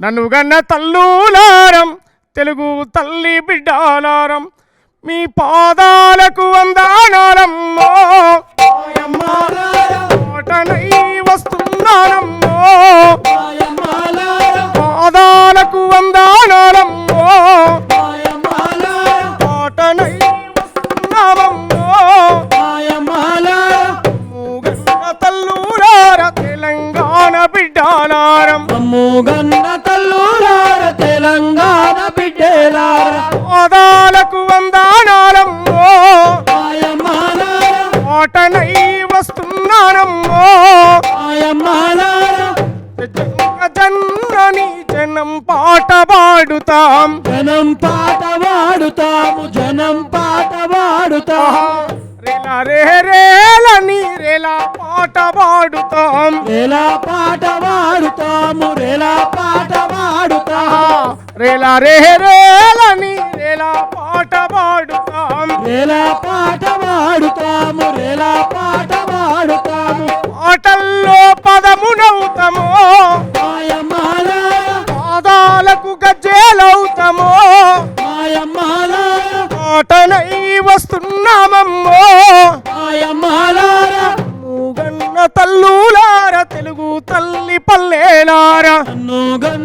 నన్ను గన్న తల్లులారం తెలుగు తల్లి బిడ్డాలారం మీ పాదాలకు వందనాలమ్మో పాటనై వస్తున్నానమ్మో పాదాలకు వందనాలమ్మో పాటనై వస్తున్నామమ్మో మూగన్న తల్లులార తెలంగాణ బిడ్డాలారం మూగన్న తల్లులార తెలంగాణ బిడ్డలార పాదాలకు వందనాలమ్మో పాటనై వస్తున్నానమ్మో జనని జనం పాట పాడుతాం జనం పాట పాడుతాము జనం పాట పాడుతాం రేలా రే రేలని రేలా పాట పాడుతాం రేలా పాట పాడుతాము రేలా పాట పాడుతాం రేలా రే రేలని రేలా పాట పాడుతాం రేలా పాట పాడుతాము రేలా పాట పాడుతాము పాటల్లో పదమునవుతామో పాదాలకు గజ్జేలవుతామో పాటనై వస్తున్నామమ్మో మూగన్న తల్లులార తెలుగు తల్లి పల్లెలారా మూగన్న